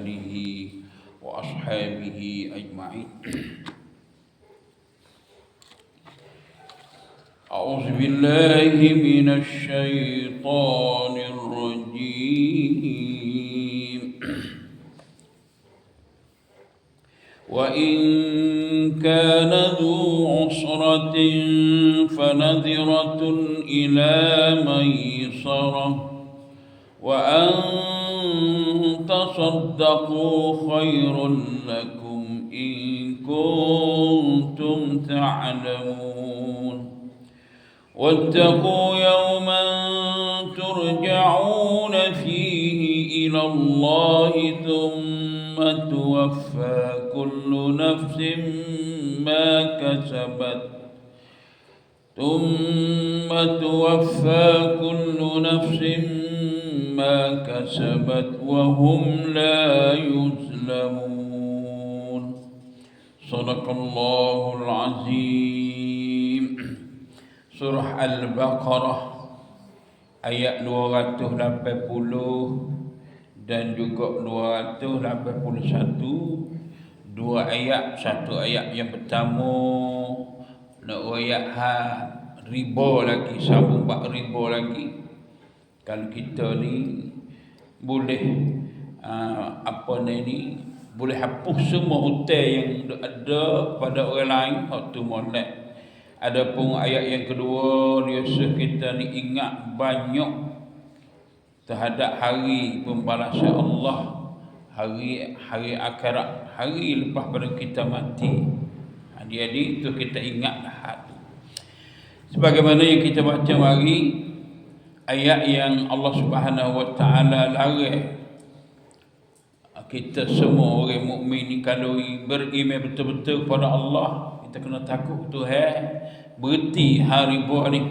آله وأصحابه أجمعين. أعوذ بالله من الشيطان الرجيم. وإن كان ذو عسرة فنذرة إلى ميسرة وأن تصدقوا خير لكم إن كنتم تعلمون واتقوا يوما ترجعون فيه إلى الله ثم توفى كل نفس ما كسبت وهم لا يظلمون. صدق الله العظيم. Surah Al-Baqarah ayat 280 dan juga 281. Dua ayat, satu ayat yang pertama nak ayat riba lagi, sambung bab riba lagi. Kalau kita ni boleh boleh hapus semua hutang yang ada pada orang lain, waktu molek. Adapun ayat yang kedua, dia suruh kita ni ingat banyak terhadap hari pembalasan Allah, hari akhirat, hari lepas pada kita mati. Jadi itu kita ingatlah. Sebagaimana yang kita baca hari ayat yang Allah Subhanahu Wa Taala larang kita semua orang mukmin ni kalau beriman betul-betul kepada Allah, kita kena takut Tuhan. Berhenti hari riba ni.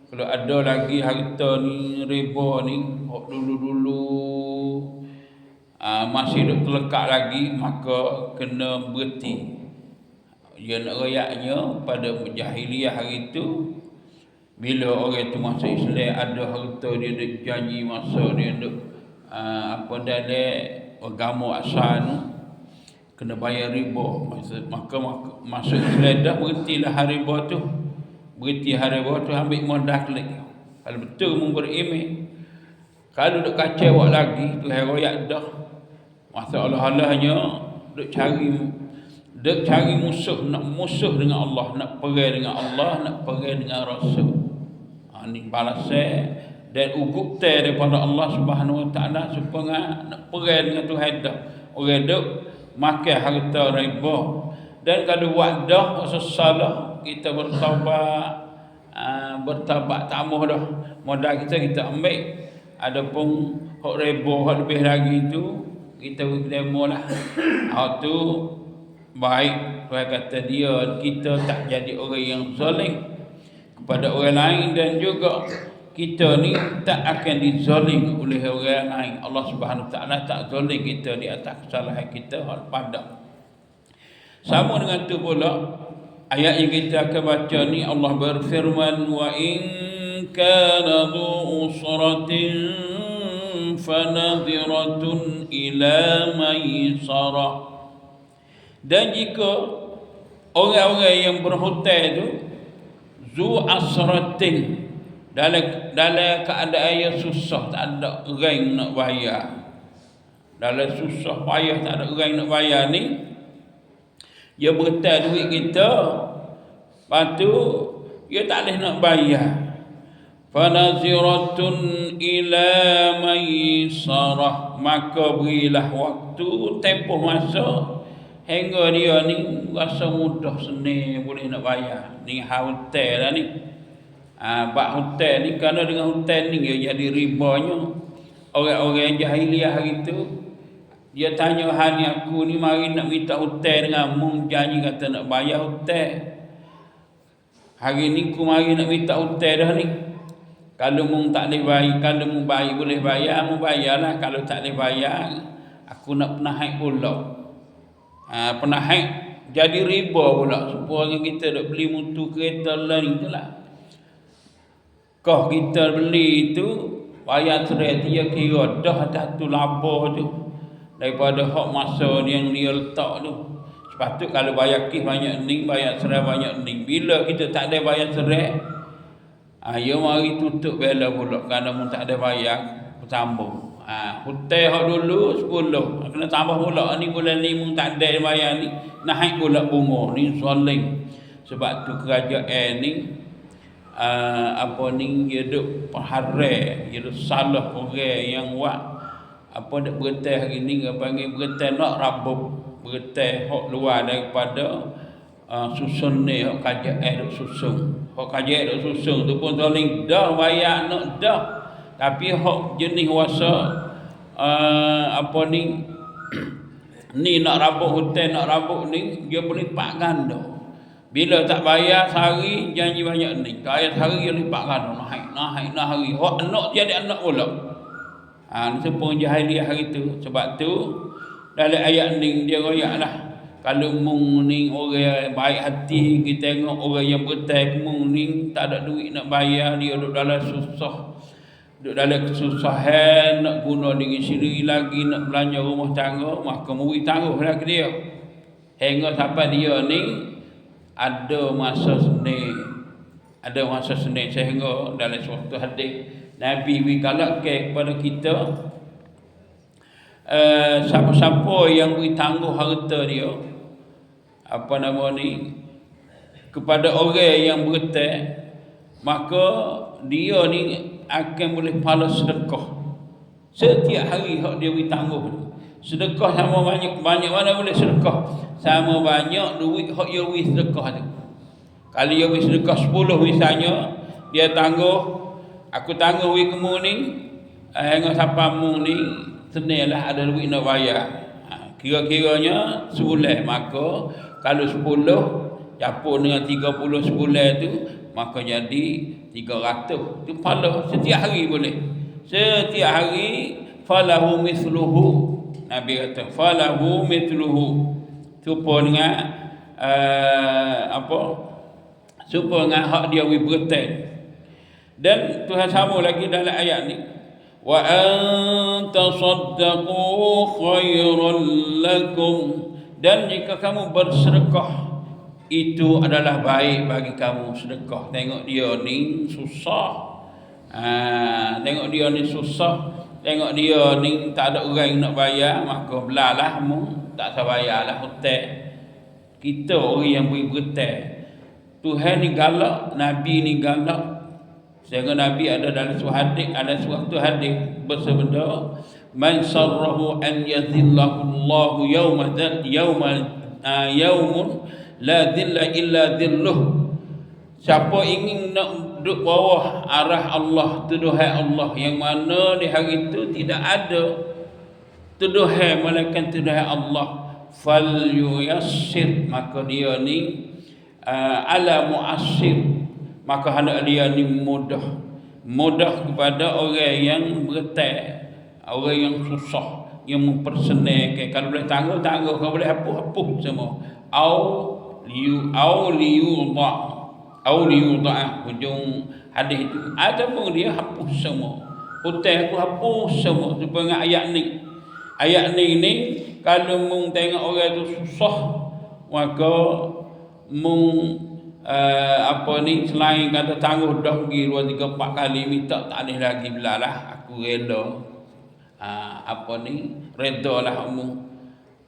Kalau ada lagi harta ni riba ni dulu masih duk terlekat lagi, maka kena berhenti. Dia nak rayaknya pada jahiliah hari itu, bila orang tu masuk Islam ada harta dia ada janji masa dia ada dalam agama asal tu kena bayar riba. Maka masuk Islam dah, berhentilah hari riba tu. Berhenti hari riba tu, ambil modal klik. Kalau betul mu beriman, kalau duk kacau awak lagi tu hari royak dah. Masalah-halahnya duk cari musuh, nak musuh dengan Allah, nak perang dengan Allah, nak perang dengan Rasul. Ni balasan dan ugutan daripada Allah Subhanahu Wa Taala supaya nak perang dengan Tuhan dah. Orang duk makan harta riba. Dan kalau buat dah salah, kita bertaubat tamuh dah. Modal kita ambil. Adapun hak riba hak lebih lagi tu kita demo lah. Tu baik. Tuhan kata kita tak jadi orang yang zalim kepada orang lain, dan juga kita ni tak akan dizalim oleh orang lain. Allah Subhanahu Wa Taala tak zalim kita di atas kesalahan kita hal pada. Sama dengan tu pula ayat yang kita akan baca ni, Allah berfirman, wa in kana dhu usratin fanadhiratun ila maisarah. Dan jika orang-orang yang berhutang tu zu asratin, dalam keadaan yang susah, tak ada orang nak bayar, dalam susah payah tak ada orang nak bayar ni, dia berhutang duit kita, lepas tu dia tak boleh nak bayar. Fanaziratun ila maisarah, maka berilah waktu, tempoh masa hingga dia ni rasa mudah senang boleh nak bayar. Ni hutang lah ni. Bab hutang ni, kerana dengan hutang ni dia jadi ribanya. Orang-orang jahiliah hari tu, dia tanya, hani aku ni mari nak minta hutang dengan mu, janji kata nak bayar hutang. Hari ni aku mari nak minta hutang dah ni. Kalau mu tak boleh bayar, kalau mu bayar boleh bayar, mu bayarlah. Kalau tak boleh bayar, aku nak penaik pula. Penaik jadi riba pula. Supaya kita nak beli mutu kereta lain tu lah. Kau kita beli itu bayar serai dia kira dah satu laba tu. daripada hak masa yang dia letak tu. Sepatut kalau bayar kis banyak ning, bayar serai banyak ning. Bila kita tak ada bayar serai, ya mari tutup bela pula kerana mun tak ada bayar bersambung. Hutang hak dulu 10, kena tambah pula ni bulan ni mun tak ada bayar ni, naik pula bunga ni soling. Sebab tu kerajaan ni apa ni dia duk pengharai, dia duk salah orang yang buat apa dak bertai hari ni dia panggil bertai nak rabuk, bertai hak luar daripada susun ni hak kerajaan duk susun. Hak kerajaan duk susun tu pun soling dah bayar nak dah. Tapi hak jenis wasa apa ni ni nak rabuk hutang nak rabuk ni dia boleh lipat ganda. Bila tak bayar sehari janji banyak ni. Bayar sehari dia lipat ganda naik hari. Hak anak tiada anak pula. Ni sepung jahiliah hari tu. Sebab tu dalam ayat ni dia royaklah. Kalau mung ni orang baik hati, kita tengok orang yang bertai mung ni tak ada duit nak bayar, dia duduk dalam susah. Duduk dalam kesusahan, nak guna diri sendiri lagi, nak belanja rumah tangga, maka murid tangguh lagi dia. Hingga sampai dia ni ada masa seni sehingga dalam suatu hadis Nabi galakkan kepada kita siapa-siapa yang beri tangguh harta dia apa nama ni kepada orang yang berhutang, maka dia ni akan boleh pahala sedekah setiap hari hak dia beri tangguh. Sedekah sama banyak mana boleh sedekah sama banyak duit hak dia beri sedekah tu. Kalau dia beri sedekah 10 misalnya, dia tangguh, aku tangguh beri kamu ni hingga sampai mu ni senelah ada duit nak bayar. Kira-kiranya sebulan, maka kalau 10 capur dengan 30 sebulan tu, maka jadi 300. Itu pahala setiap hari boleh. Setiap hari falahu mithluhu. Nabi kata falahu mithluhu. Serupa dengan serupa dengan hak dia berhutang. Dan Tuhan sambung lagi dalam ayat ni, wa anta saddaqu khairan lakum, dan jika kamu bersedekah itu adalah baik bagi kamu. Sedekah, tengok dia ni susah, tengok dia ni susah, tengok dia ni tak ada orang nak bayar, maka belalah mu tak sabayarlah hutang. Kita orang yang beri berhutang, Tuhan ni galak, Nabi ni galak. Sehingga Nabi ada dalam suatu hadis bersabda, man sarrahu an yadhillahu Allahu yaumun la dhilla illa dhilluh. Siapa ingin nak duduk bawah arah Allah, tuduhan Allah, yang mana di hari itu tidak ada tuduhan melainkan tuduhan Allah, fal yuyassir, maka dia ni ala muassir, maka hendak dia ni mudah kepada orang yang berhutang, orang yang susah, yang mempersenangkan. Kalau boleh tangguh, kalau boleh hapus semua. Au liyudha hujung hadis itu, ataupun dia hapus semua hutang, aku hapus semua. Supaya ayat ni kalau mung tengok orang tu susah, maka mung selain kata tangguh dah pergi 2, 3, 4 kali minta tak boleh lagi, belalah aku rela reda lah mung.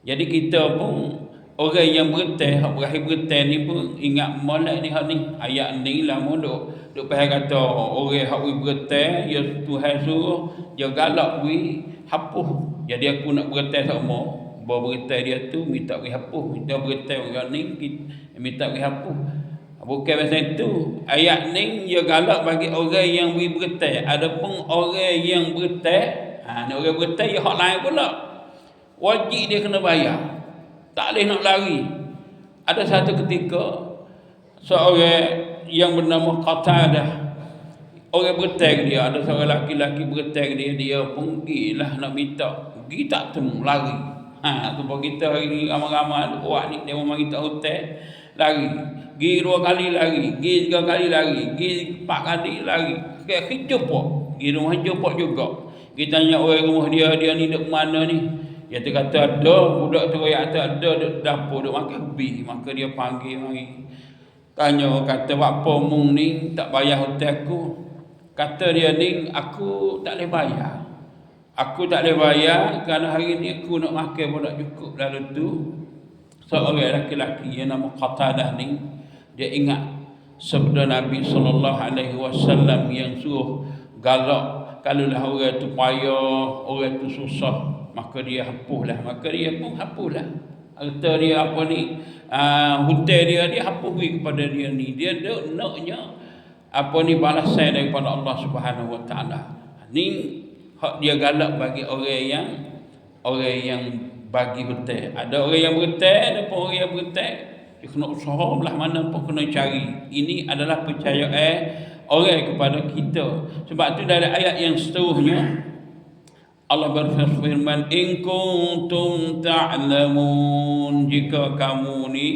Jadi kita pun orang yang berhutang, hak berakhir berhutang ni pun ingat molek ni hak ni. Ayat ni lah mu duk faham kata orang hak berhutang, ya Tuhan suruh dia galak beri hapus. Jadi aku nak berhutang sama, berhutang dia tu minta beri hapus, minta berhutang orang ni minta beri hapus. Bukan macam itu. Ayat ni dia galak bagi orang yang beri berhutang. Adapun orang yang berhutang, orang berhutang dia hak lain pula. Wajib dia kena bayar, tak boleh nak lari. Ada satu ketika seorang yang bernama Qatadah, orang berhutang dia, ada seorang laki-laki berhutang dia pun pergilah nak minta, pergi tak temu, lari. Sebab kita hari ni ramai-ramai buat ni, dia memang kita hutang, lari. Pergi 2 kali lari, pergi 3 kali lari, pergi 4 kali lari. Kita jumpa, pergi rumah jumpa juga. Kita tanya orang rumah dia ni duduk mana ni? Dia tu kata ada budak tu royak tu ada duk dapur duk makan ubi, maka dia panggil mari. Tanya kata apa mung ni tak bayar hutang aku. Kata dia ni aku tak boleh bayar. Aku tak boleh bayar kerana hari ni aku nak makan pun tak cukup. Lalu tu seorang lelaki yang nama Qatadah ni dia ingat sabda Nabi SAW yang suruh galak kalau lah orang tu payah, orang tu susah, maka dia hapuslah. Maka dia pun hapuslah. Harta dia apa ni, hutang dia hapus kepada dia ni. Dia naknya apa ni balasan daripada Allah Subhanahu Wa Taala. Ni hak dia galak bagi orang yang bagi hutang. Ada orang yang berhutang, ada pun orang yang berhutang. Dia kena usaha belah mana pun kena cari. Ini adalah percayaan orang kepada kita. Sebab tu dari ayat yang seterusnya Allah berfirman, in kuntum ta'lamun, jika kamu ni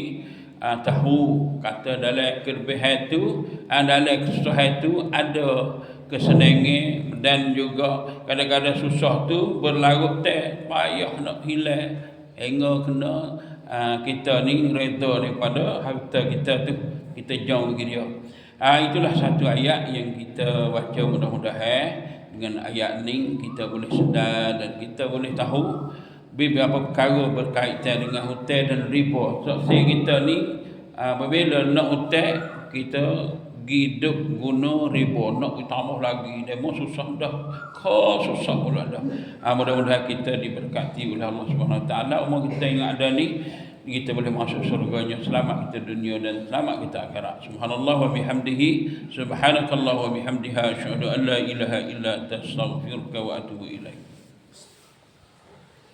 tahu, kata dalam kelebihan tu, dalam kesusahan tu ada kesenangan, dan juga kadang-kadang susah tu berlarut payah nak hilang hingga kena kita ni reda daripada harta kita tu, kita jauh bagi dia. Itulah satu ayat yang kita baca, mudah-mudahan dengan ayat ni kita boleh sedar dan kita boleh tahu beberapa perkara berkaitan dengan hutang dan riba. So, kita ni apabila nak hutang, kita hidup guna riba, nak ditambah lagi, demo susah dah, susah pula dah. Mudah-mudahan kita diberkati oleh Allah Subhanahu Wa Taala. Umur kita yang ada ni, kita boleh masuk surganya, selamat kita dunia dan selamat kita akhirat. Subhanallah wa bihamdihi, subhanakallah wa bihamdiha, asyhadu an la ilaha illa anta, astaghfiruka wa atubu ilaik.